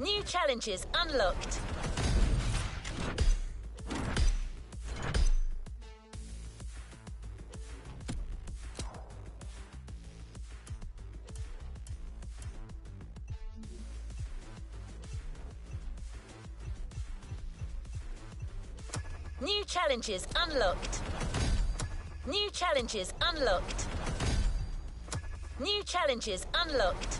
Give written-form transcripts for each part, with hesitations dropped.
New challenges unlocked. New challenges unlocked. New challenges unlocked. New challenges unlocked.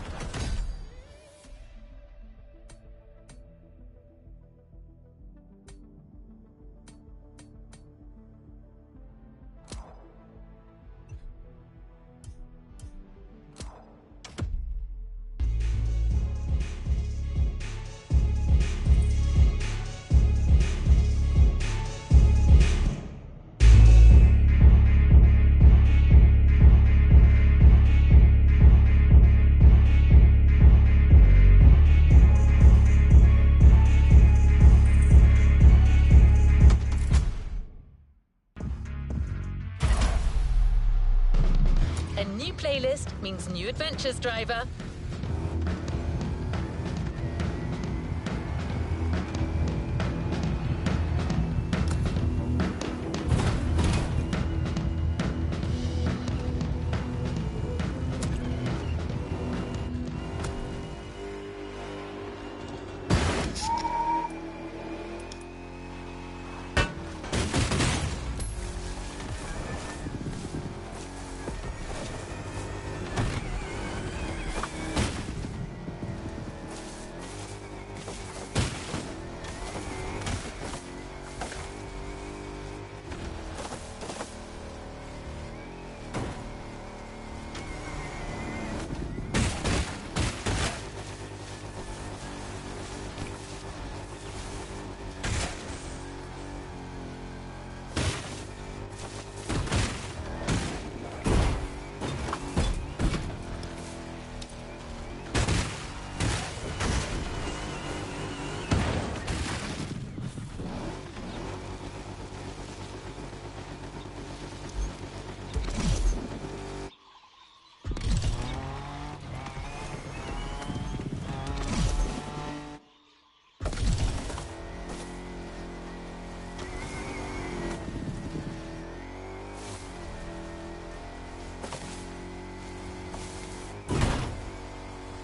A new playlist means new adventures, driver.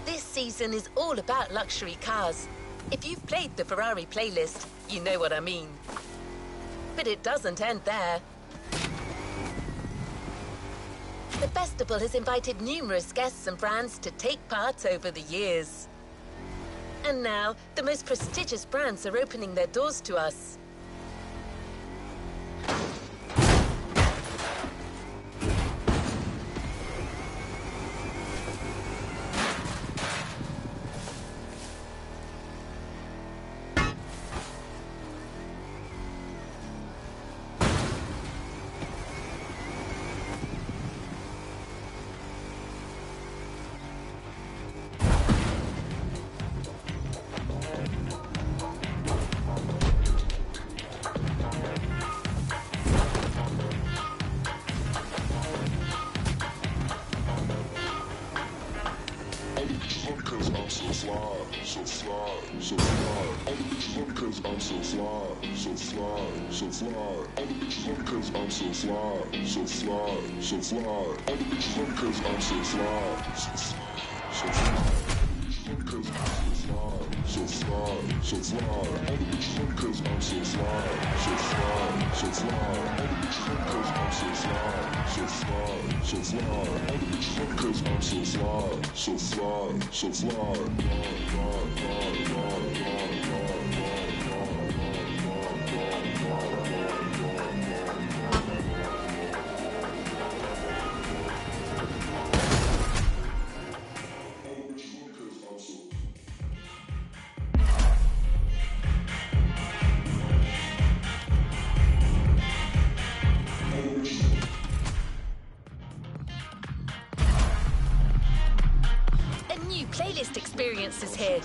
This season is all about luxury cars. If you've played the Ferrari playlist, you know what I mean. But it doesn't end there. The festival has invited numerous guests and brands to take part over the years. And now, the most prestigious brands are opening their doors to us. Playlist experience is here.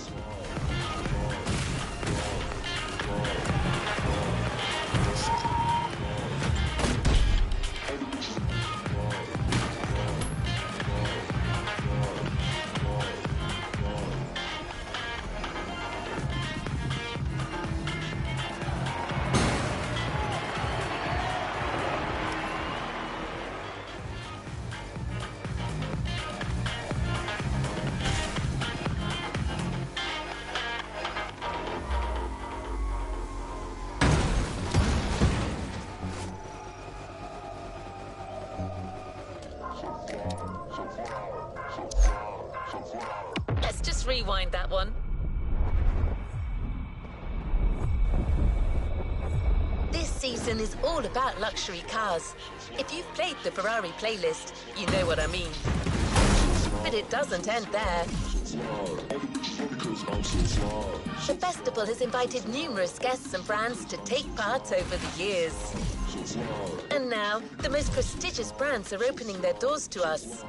rewind that one. This season is all about luxury cars. If you've played the Ferrari playlist, you know what I mean. But it doesn't end there. The festival has invited numerous guests and brands to take part over the years. And now, the most prestigious brands are opening their doors to us.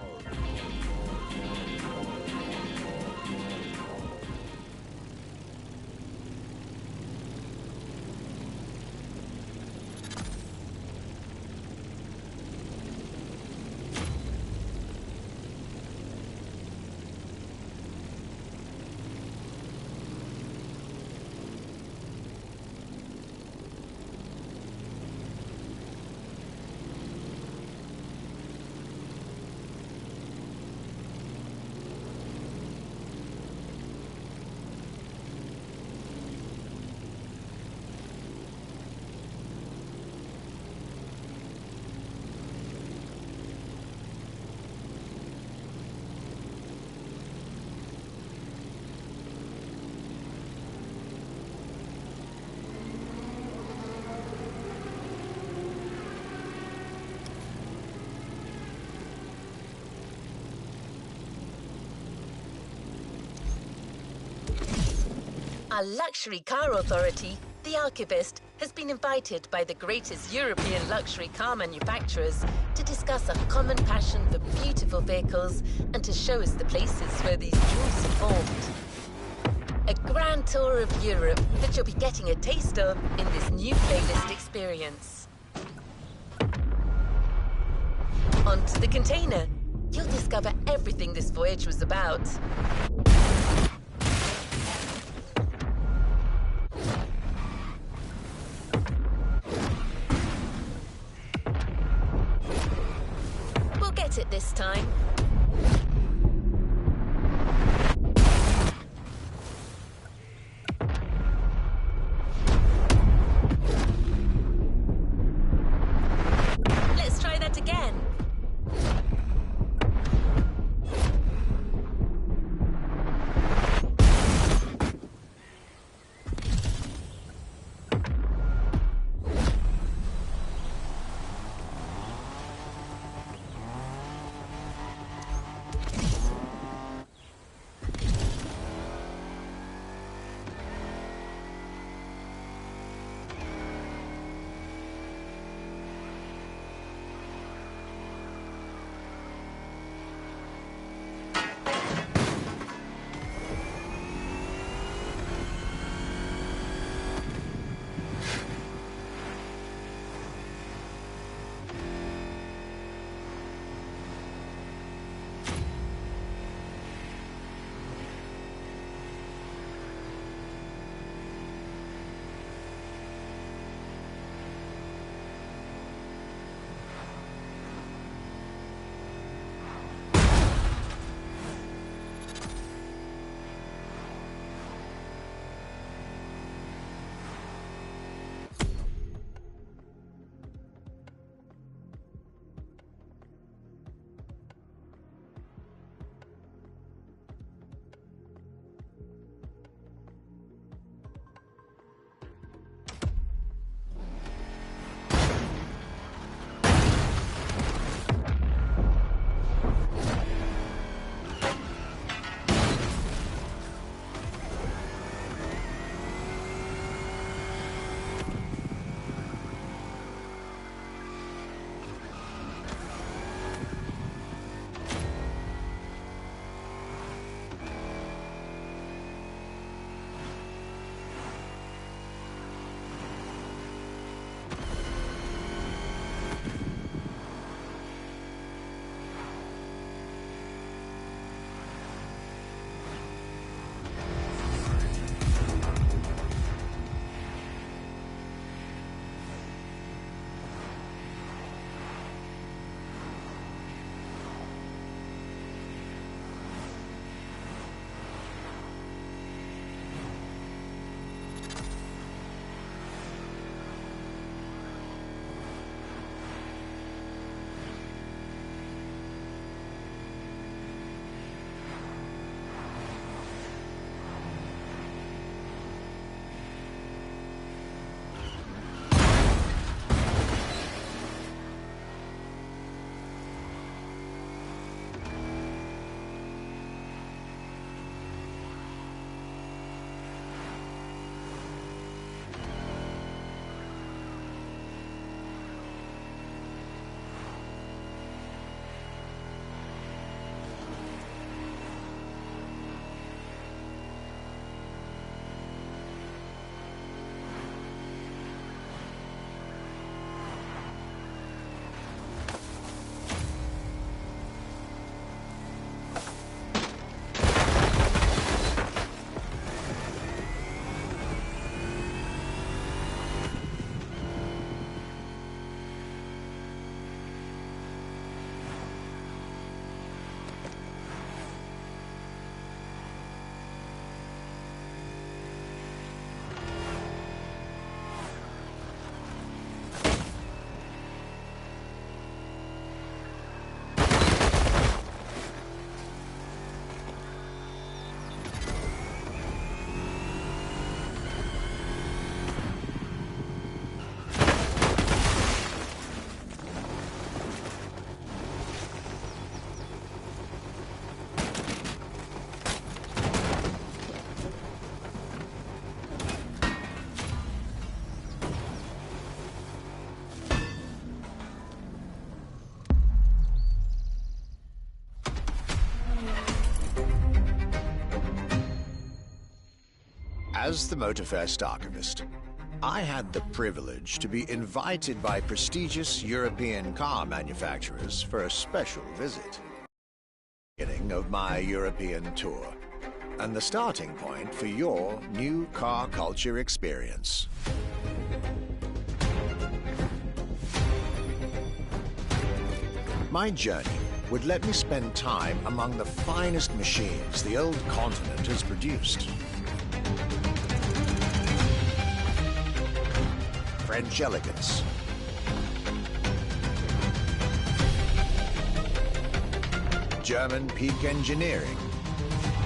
Our luxury car authority, the Archivist, has been invited by the greatest European luxury car manufacturers to discuss our common passion for beautiful vehicles and to show us the places where these jewels are formed. A grand tour of Europe that you'll be getting a taste of in this new playlist experience. Onto the container. You'll discover everything this voyage was about. It this time. Let's try that again. As the Motorfest archivist, I had the privilege to be invited by prestigious European car manufacturers for a special visit. Beginning of my European tour, and the starting point for your new car culture experience. My journey would let me spend time among the finest machines the old continent has produced. French elegance, German peak engineering.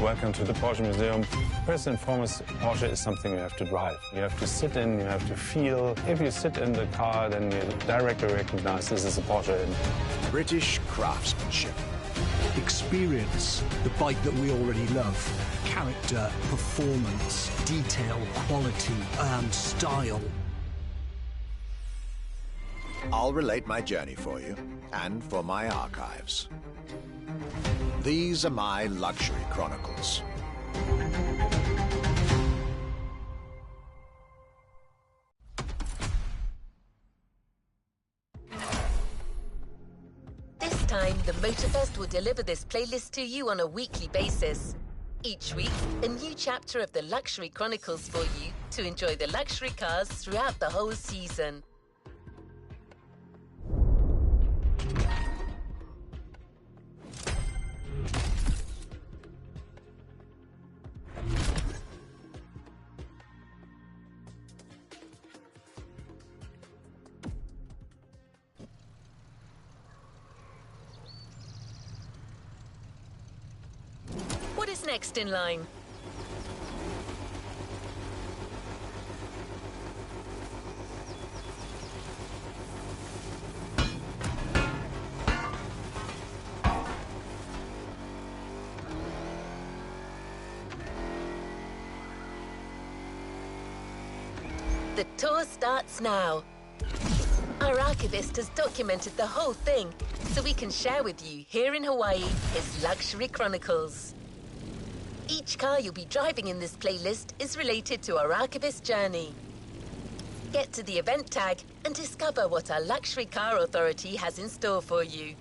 Welcome to the Porsche Museum. First and foremost, Porsche is something you have to drive. You have to sit in, you have to feel. If you sit in the car, then you directly recognize this is a Porsche. British craftsmanship. Experience the bike that we already love. Character, performance, detail, quality, style. I'll relate my journey for you, and for my archives. These are my luxury chronicles. This time, the Motorfest will deliver this playlist to you on a weekly basis. Each week, a new chapter of the Luxury Chronicles for you to enjoy the luxury cars throughout the whole season. What is next in line? The tour starts now. Our archivist has documented the whole thing, so we can share with you here in Hawaii his luxury chronicles. Each car you'll be driving in this playlist is related to our archivist journey. Get to the event tag and discover what our luxury car authority has in store for you.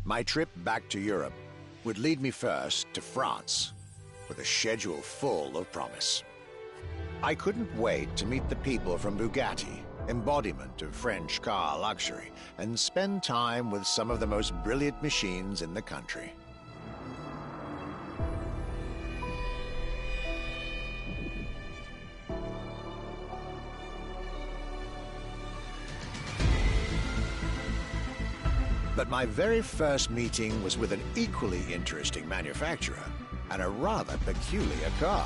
My trip back to Europe would lead me first to France, with a schedule full of promise. I couldn't wait to meet the people from Bugatti, embodiment of French car luxury, and spend time with some of the most brilliant machines in the country. But my very first meeting was with an equally interesting manufacturer and a rather peculiar car.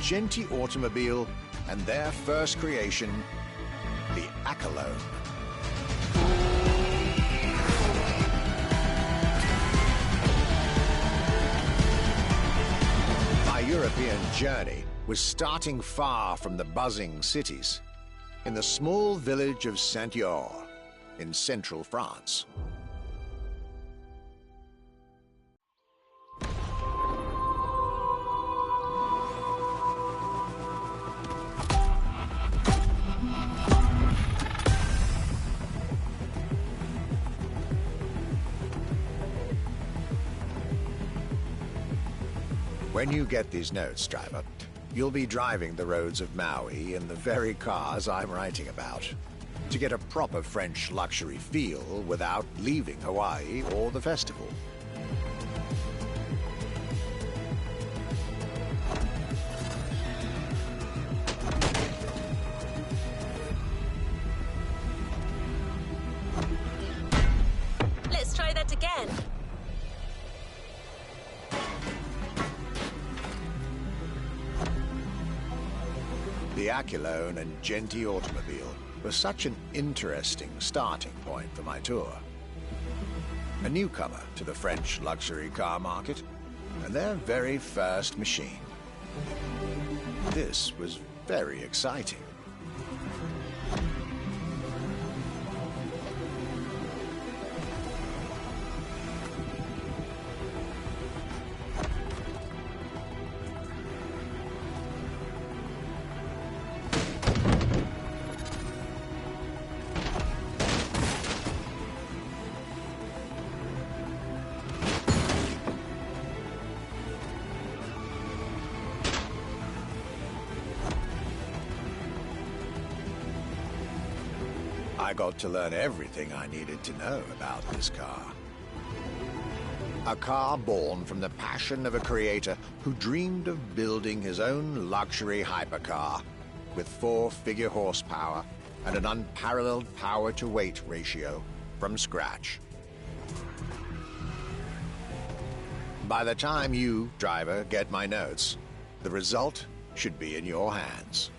Genti Automobile and their first creation, the Accolone. My European journey was starting far from the buzzing cities, in the small village of Saint-Yor, in central France. When you get these notes, driver, you'll be driving the roads of Maui in the very cars I'm writing about, to get a proper French luxury feel without leaving Hawaii or the festival. Let's try that again. The Accolone and Genti Automobile was such an interesting starting point for my tour. A newcomer to the French luxury car market, and their very first machine. This was very exciting. I got to learn everything I needed to know about this car. A car born from the passion of a creator who dreamed of building his own luxury hypercar with 4-figure horsepower and an unparalleled power-to-weight ratio from scratch. By the time you, driver, get my notes, the result should be in your hands.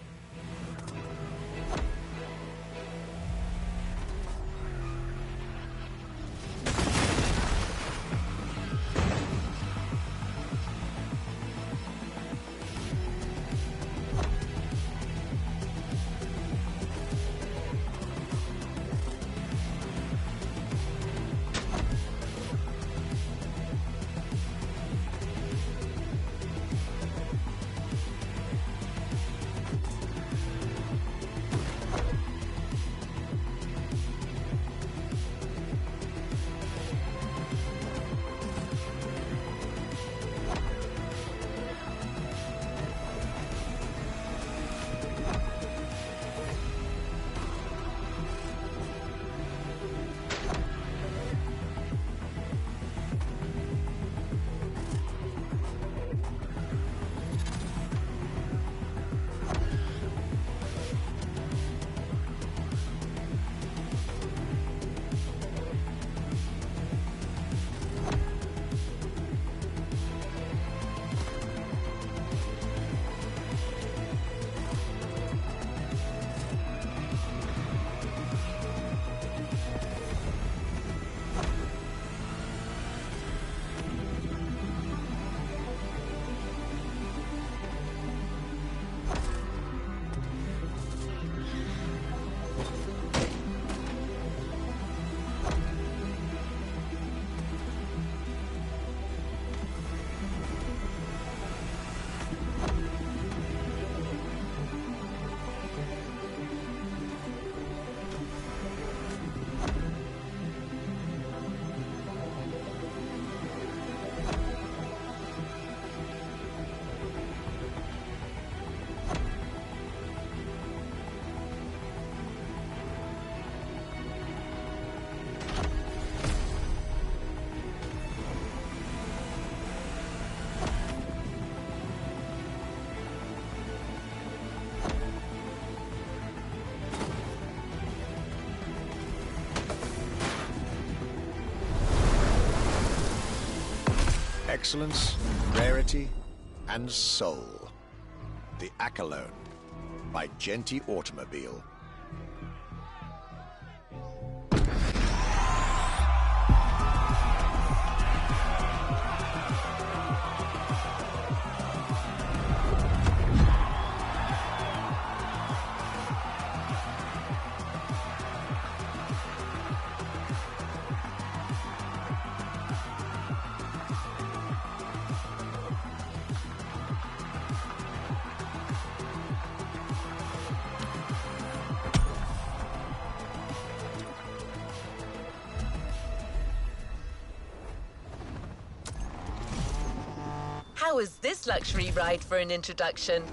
excellence, rarity, and soul. The Accolone by Genti Automobile. How was this luxury ride for an introduction?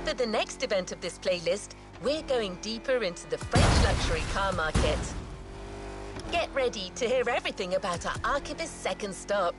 For the next event of this playlist, we're going deeper into the French luxury car market. Get ready to hear everything about our Archivist's second stop.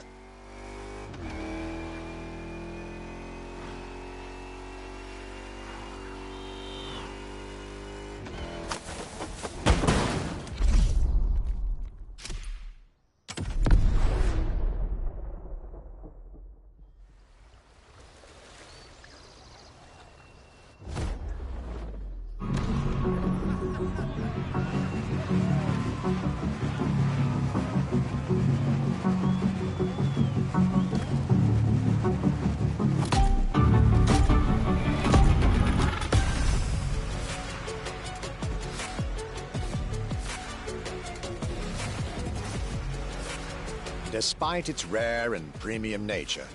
Despite its rare and premium nature,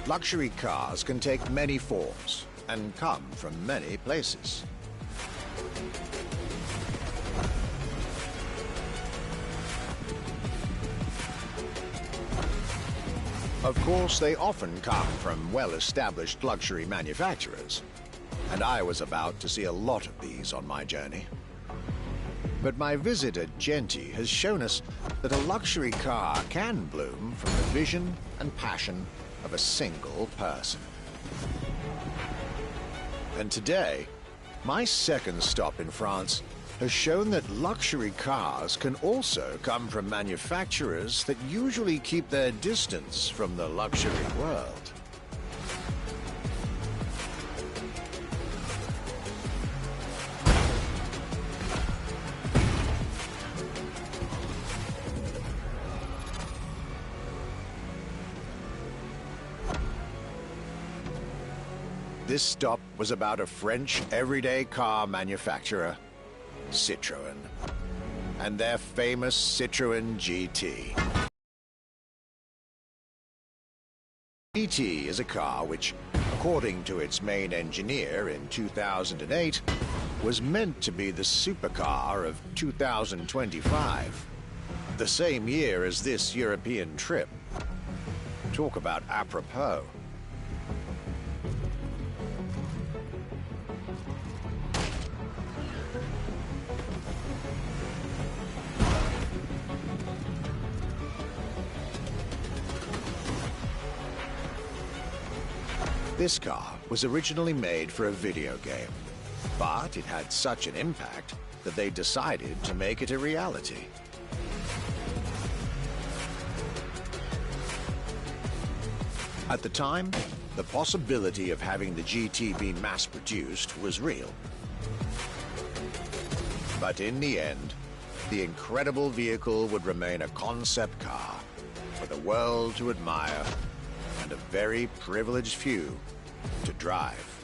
luxury cars can take many forms and come from many places. Of course, they often come from well-established luxury manufacturers, and I was about to see a lot of these on my journey. But my visit at Genti has shown us that a luxury car can bloom from the vision and passion of a single person. And today, my second stop in France has shown that luxury cars can also come from manufacturers that usually keep their distance from the luxury world. This stop was about a French everyday car manufacturer, Citroën, and their famous Citroën GT. GT is a car which, according to its main engineer in 2008, was meant to be the supercar of 2025, the same year as this European trip. Talk about apropos. This car was originally made for a video game, but it had such an impact that they decided to make it a reality. At the time, the possibility of having the GT be mass-produced was real. But in the end, the incredible vehicle would remain a concept car for the world to admire and a very privileged few to drive.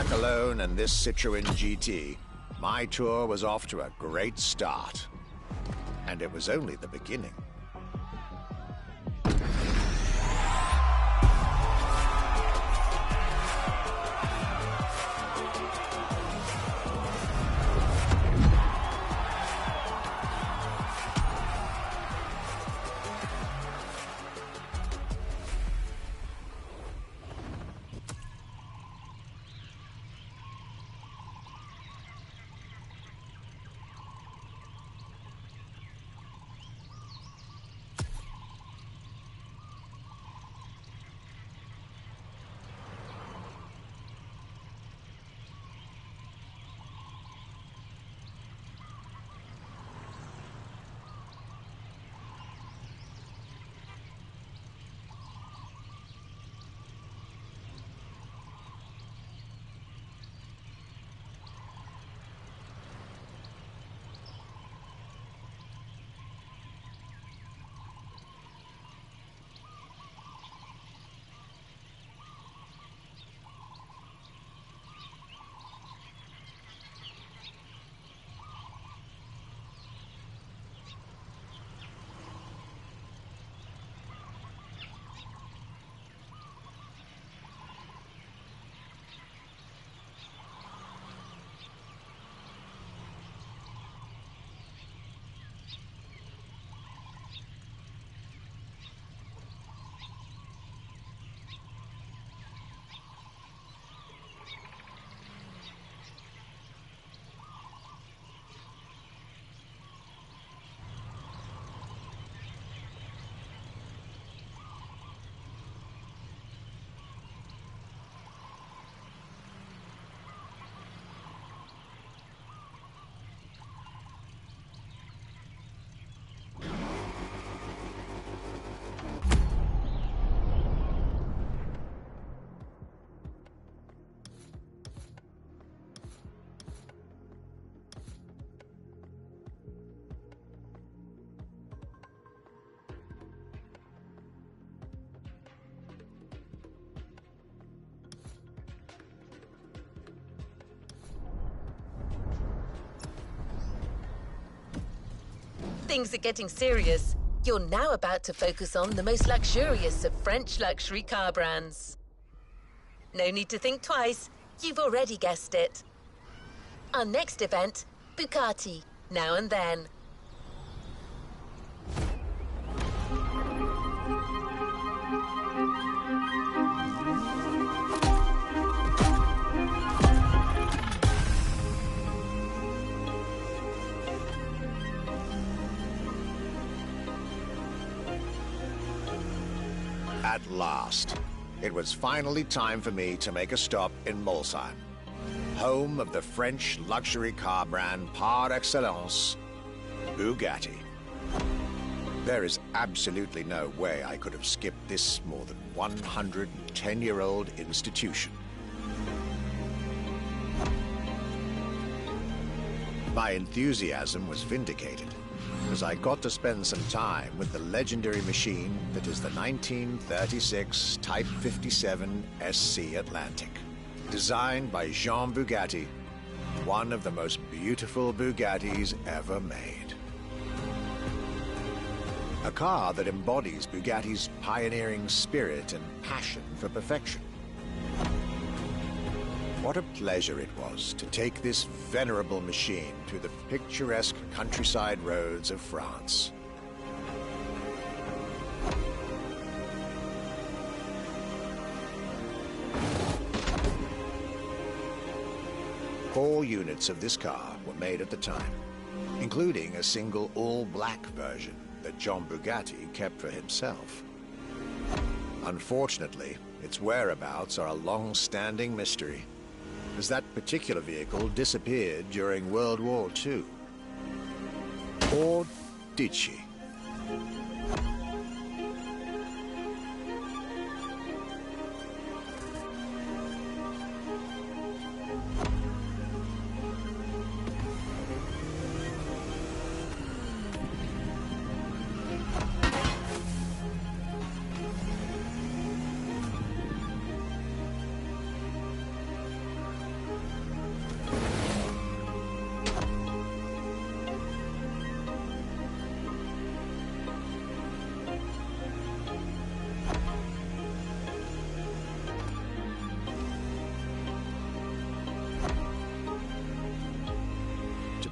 back alone and this Citroën GT, my tour was off to a great start. And it was only the beginning. Things are getting serious. You're now about to focus on the most luxurious of French luxury car brands. No need to think twice. You've already guessed it. Our next event, Bugatti, Now and Then. At last, it was finally time for me to make a stop in Molsheim, home of the French luxury car brand par excellence, Bugatti. There is absolutely no way I could have skipped this more than 110-year-old institution. My enthusiasm was vindicated, as I got to spend some time with the legendary machine that is the 1936 Type 57 SC Atlantic, designed by Jean Bugatti, one of the most beautiful Bugattis ever made. A car that embodies Bugatti's pioneering spirit and passion for perfection. What a pleasure it was to take this venerable machine through the picturesque countryside roads of France. Four units of this car were made at the time, including a single all-black version that Jean Bugatti kept for himself. Unfortunately, its whereabouts are a long-standing mystery, as that particular vehicle disappeared during World War II. Or did she?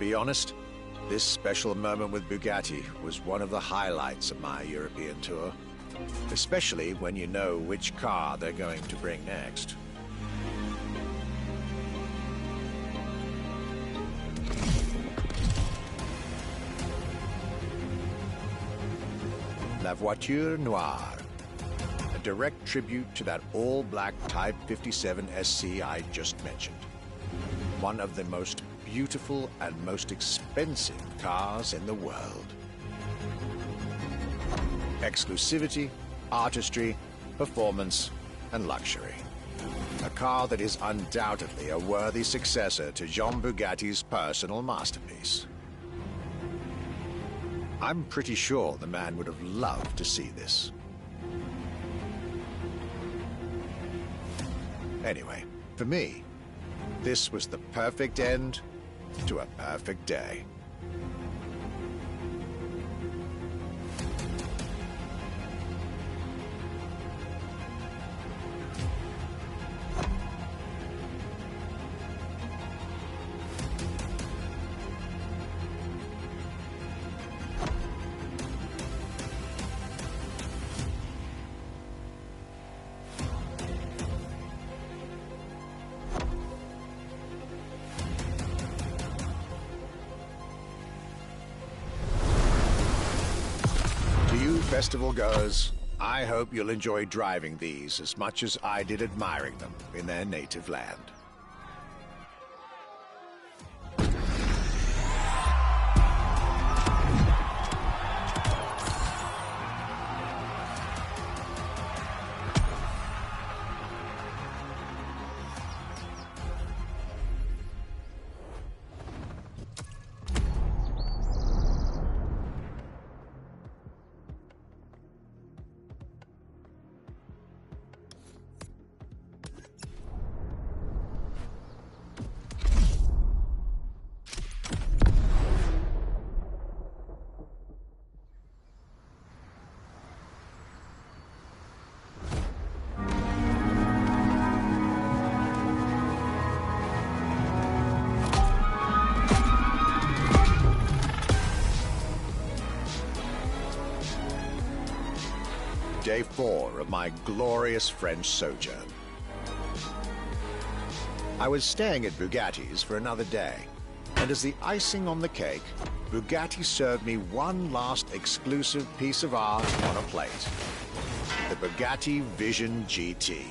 be honest, this special moment with Bugatti was one of the highlights of my European tour, especially when you know which car they're going to bring next. La Voiture Noire, a direct tribute to that all-black Type 57 SC I just mentioned. One of the most beautiful and most expensive cars in the world. Exclusivity, artistry, performance, and luxury. A car that is undoubtedly a worthy successor to Jean Bugatti's personal masterpiece. I'm pretty sure the man would have loved to see this. Anyway, for me, this was the perfect end to a perfect day. Festival goers, I hope you'll enjoy driving these as much as I did admiring them in their native land. Day 4 of my glorious French sojourn. I was staying at Bugatti's for another day, and as the icing on the cake, Bugatti served me one last exclusive piece of art on a plate. The Bugatti Vision GT.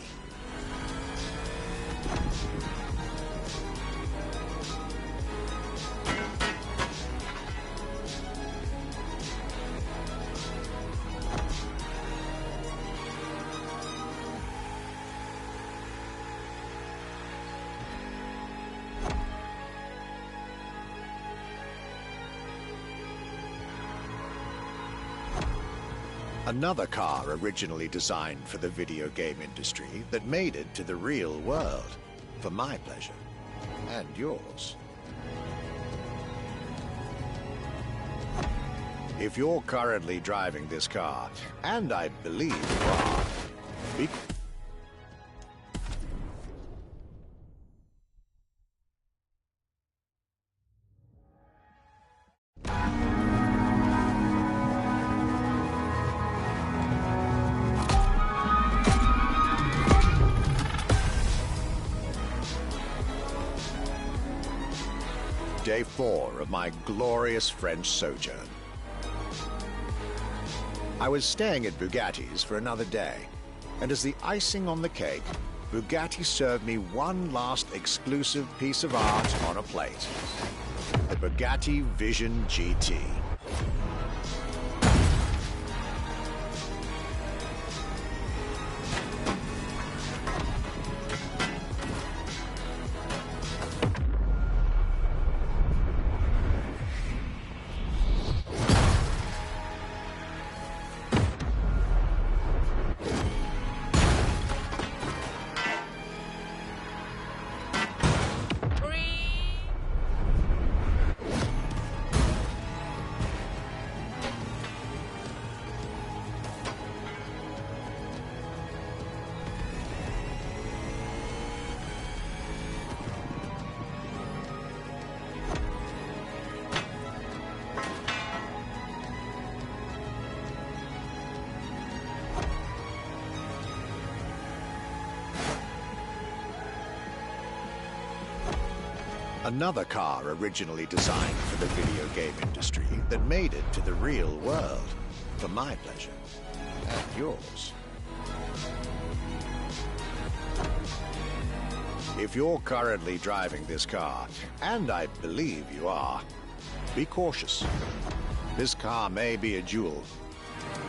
Another car originally designed for the video game industry that made it to the real world, for my pleasure and yours. If you're currently driving this car, and I believe you are, be Day 4 of my glorious French sojourn. I was staying at Bugatti's for another day, and as the icing on the cake, Bugatti served me one last exclusive piece of art on a plate. The Bugatti Vision GT. Another car originally designed for the video game industry that made it to the real world. For my pleasure. And yours. If you're currently driving this car, and I believe you are, be cautious. This car may be a jewel.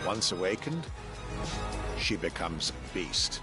Once awakened, she becomes a beast.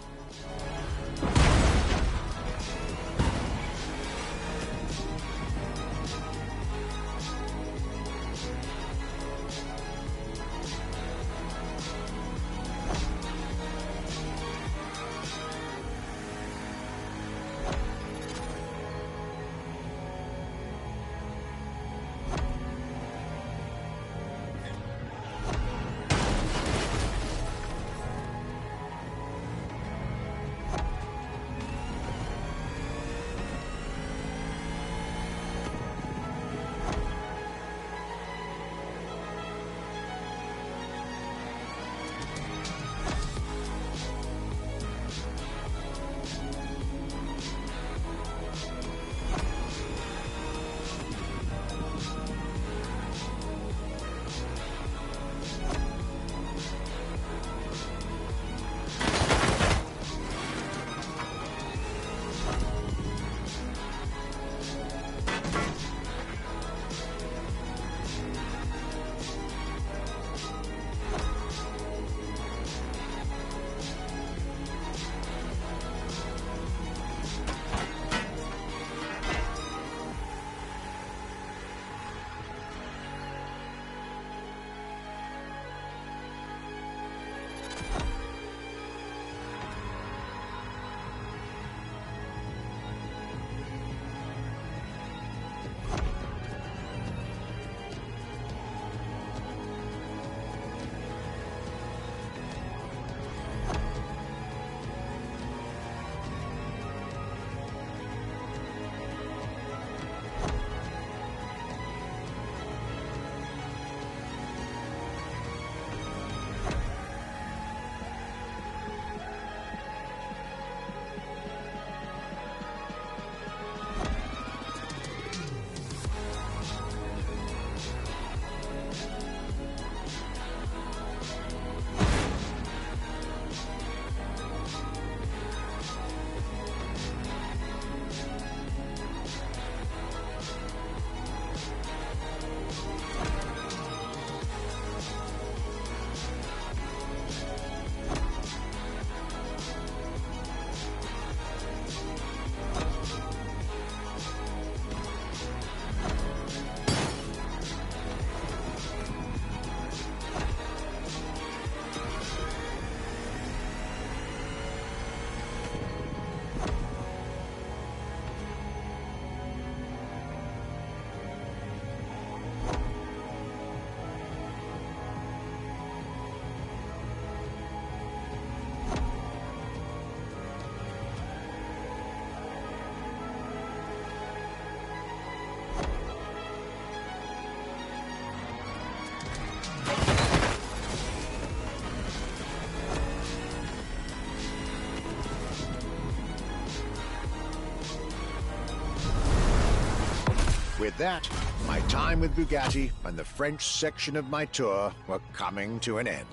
With that, my time with Bugatti and the French section of my tour were coming to an end.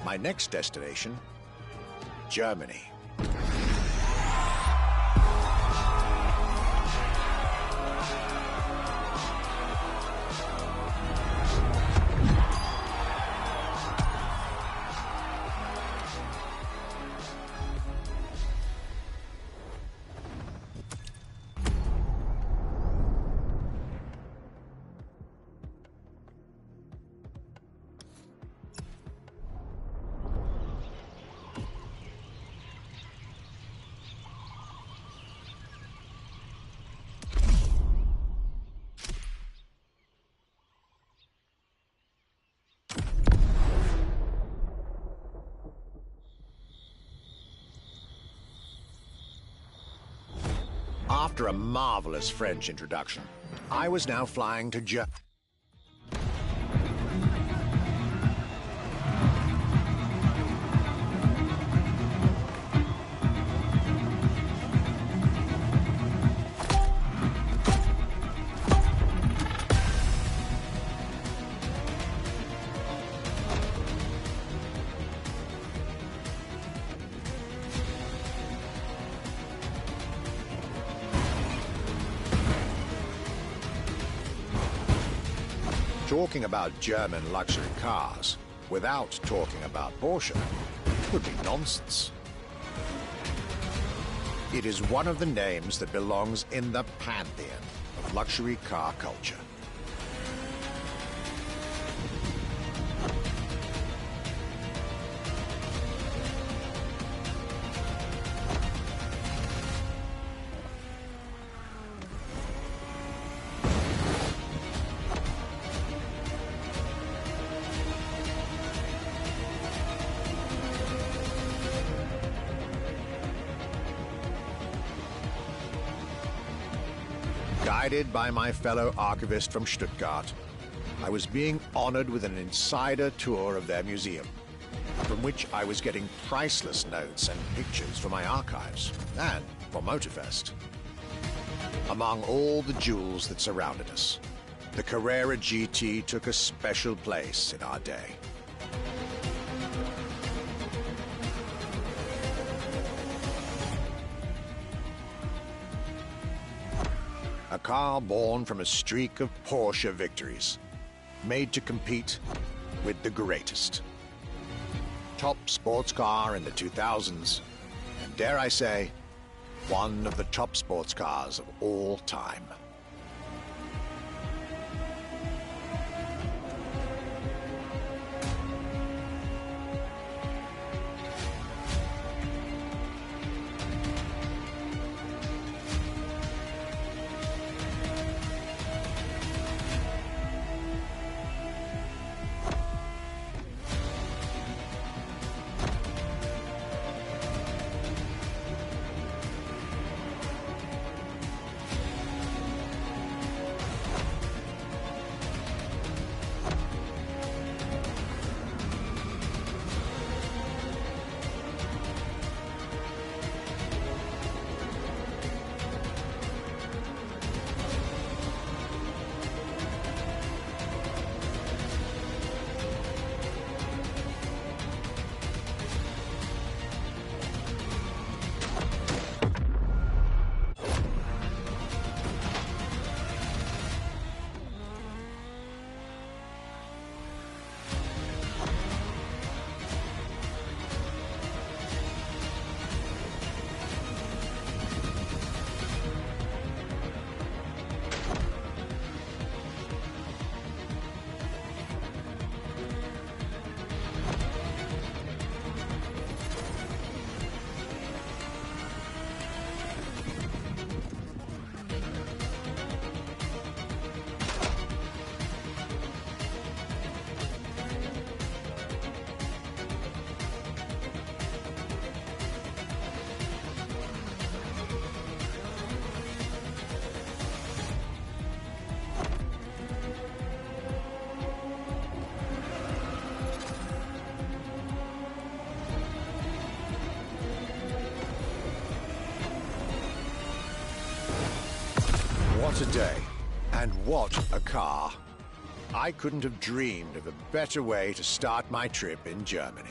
My next destination, Germany. After a marvelous French introduction, I was now flying to Germany. Talking about German luxury cars without talking about Porsche would be nonsense. It is one of the names that belongs in the pantheon of luxury car culture. Guided by my fellow archivist from Stuttgart, I was being honored with an insider tour of their museum, from which I was getting priceless notes and pictures for my archives and for Motorfest. Among all the jewels that surrounded us, the Carrera GT took a special place in our day. A car born from a streak of Porsche victories, made to compete with the greatest. Top sports car in the 2000s, and dare I say, one of the top sports cars of all time. What a day, and what a car. I couldn't have dreamed of a better way to start my trip in Germany.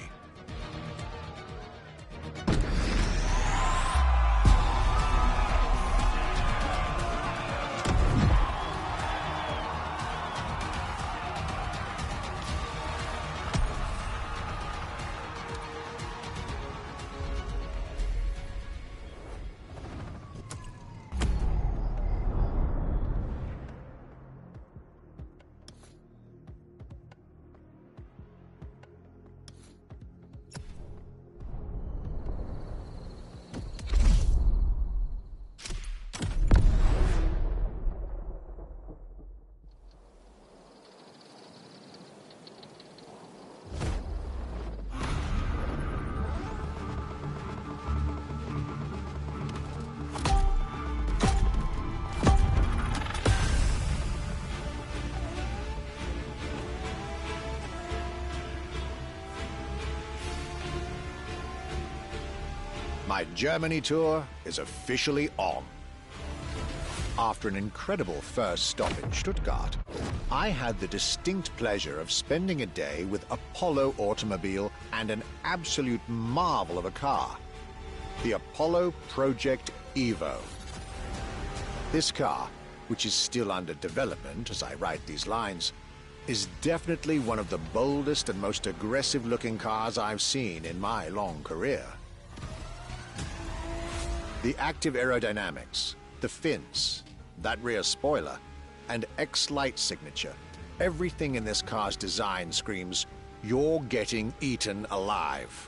My Germany tour is officially on. After an incredible first stop in Stuttgart, I had the distinct pleasure of spending a day with Apollo Automobile and an absolute marvel of a car, the Apollo Project Evo. This car, which is still under development as I write these lines, is definitely one of the boldest and most aggressive-looking cars I've seen in my long career. The active aerodynamics, the fins, that rear spoiler, and X-Light signature, everything in this car's design screams, "You're getting eaten alive."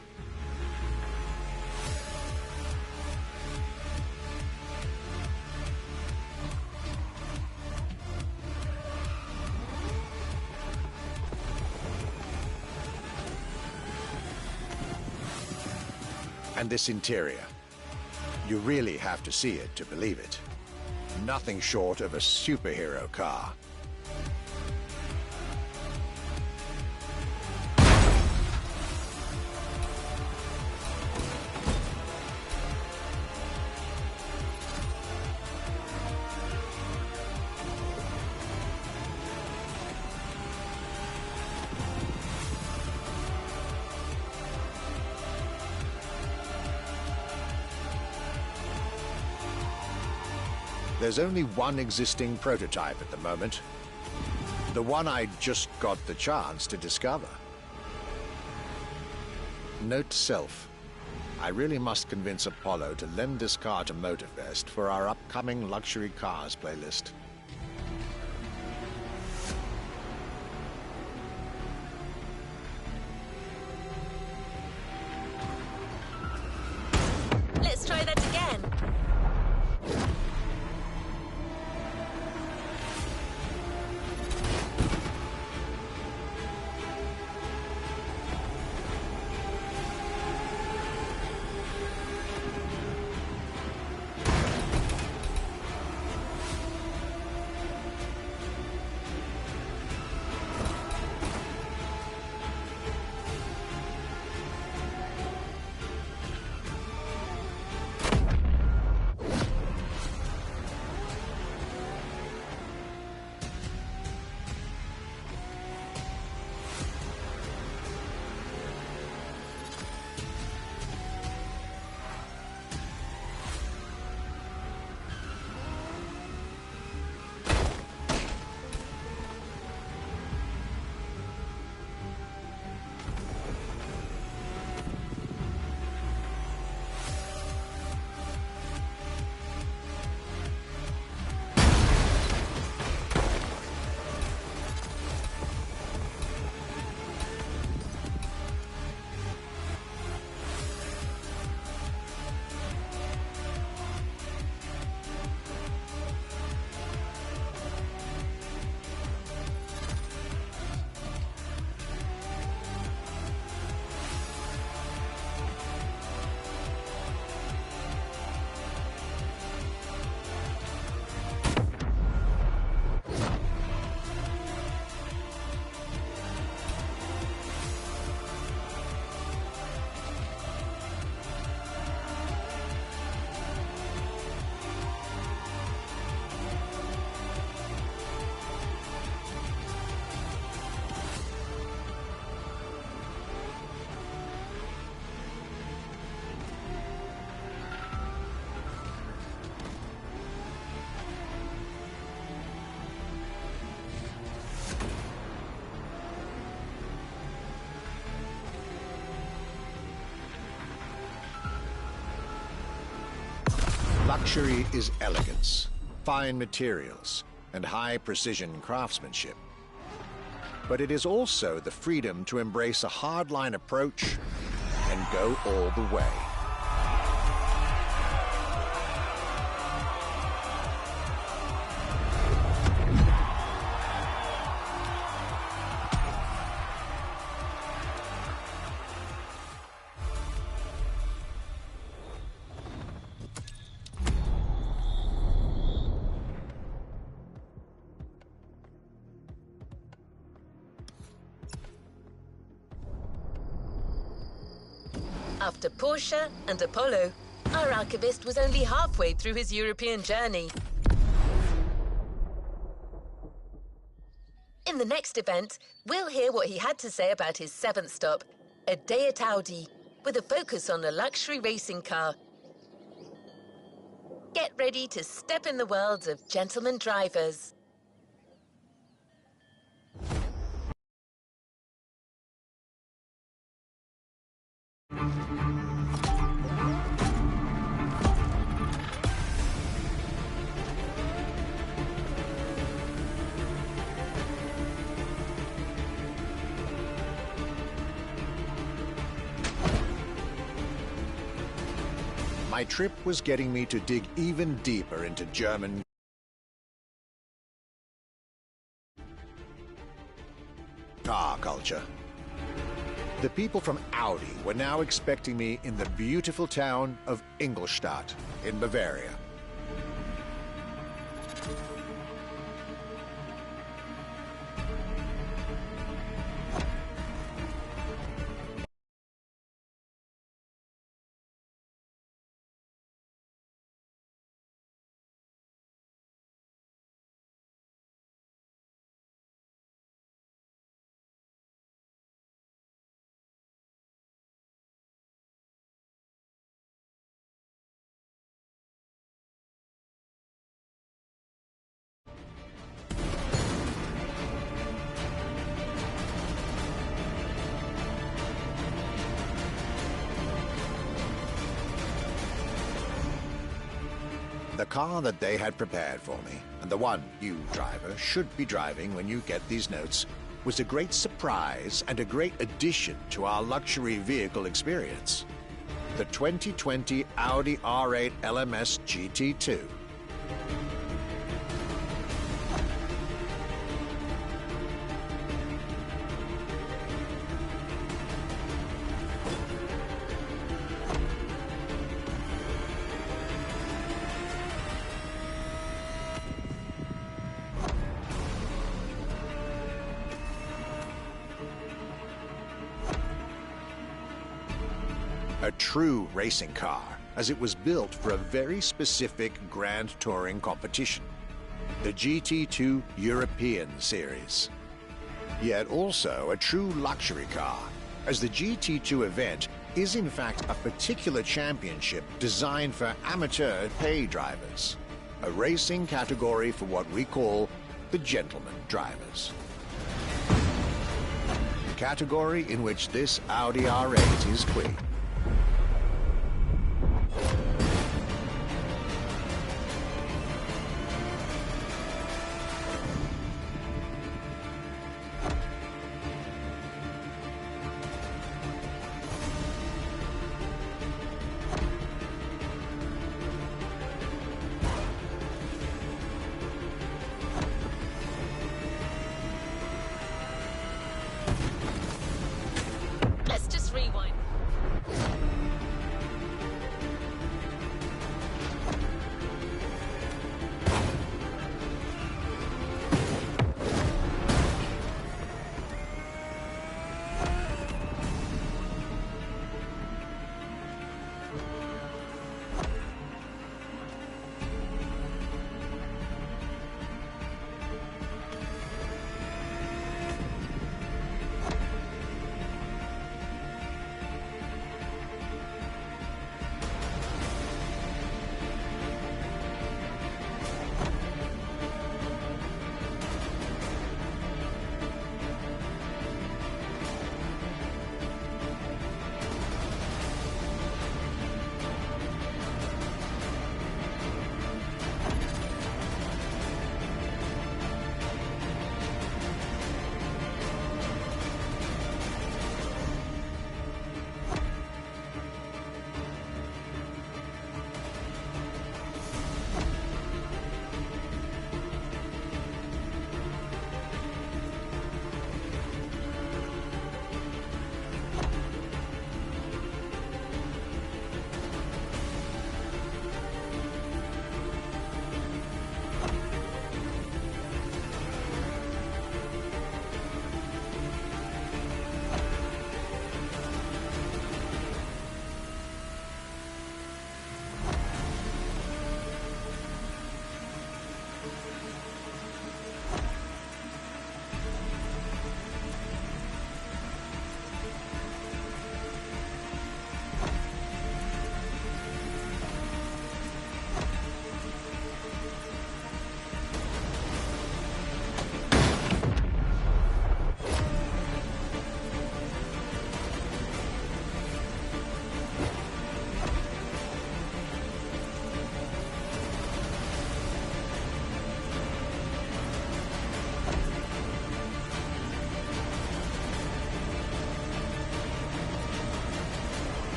And this interior, you really have to see it to believe it. Nothing short of a superhero car. There's only one existing prototype at the moment. The one I just got the chance to discover. Note to self. I really must convince Apollo to lend this car to Motorfest for our upcoming luxury cars playlist. Let's try that again. Luxury is elegance, fine materials, and high-precision craftsmanship. But it is also the freedom to embrace a hardline approach and go all the way. After Porsche and Apollo, our archivist was only halfway through his European journey. In the next event, we'll hear what he had to say about his seventh stop, a day at Audi, with a focus on a luxury racing car. Get ready to step in the world of gentleman drivers. My trip was getting me to dig even deeper into German car culture. The people from Audi were now expecting me in the beautiful town of Ingolstadt in Bavaria. The car that they had prepared for me, and the one you, driver, should be driving when you get these notes, was a great surprise and a great addition to our luxury vehicle experience. The 2020 Audi R8 LMS GT2. A true racing car, as it was built for a very specific Grand Touring competition, the GT2 European Series. Yet also a true luxury car, as the GT2 event is in fact a particular championship designed for amateur pay drivers, a racing category for what we call the gentleman drivers. A category in which this Audi R8 is queen. Let's just rewind.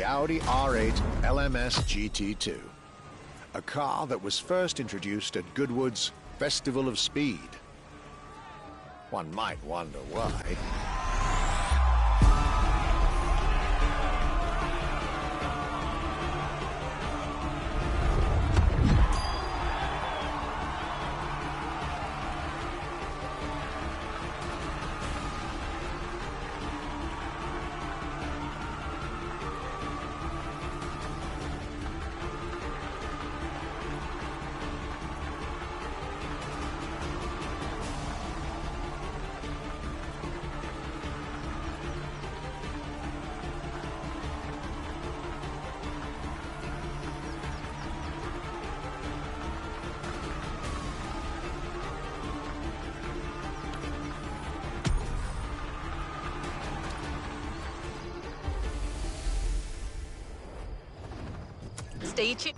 the Audi R8 LMS GT2, a car that was first introduced at Goodwood's Festival of Speed. One might wonder why. Stay tuned.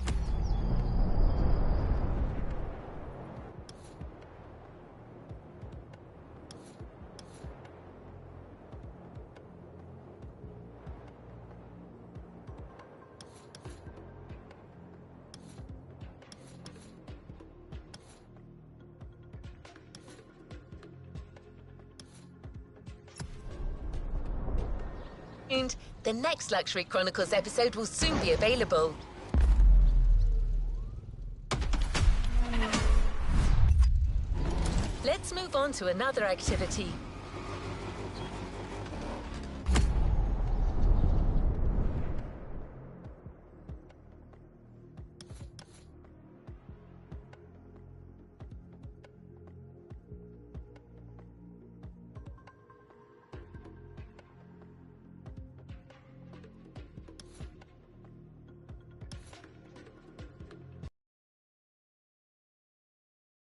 The next Luxury Chronicles episode will soon be available. Let's move on to another activity.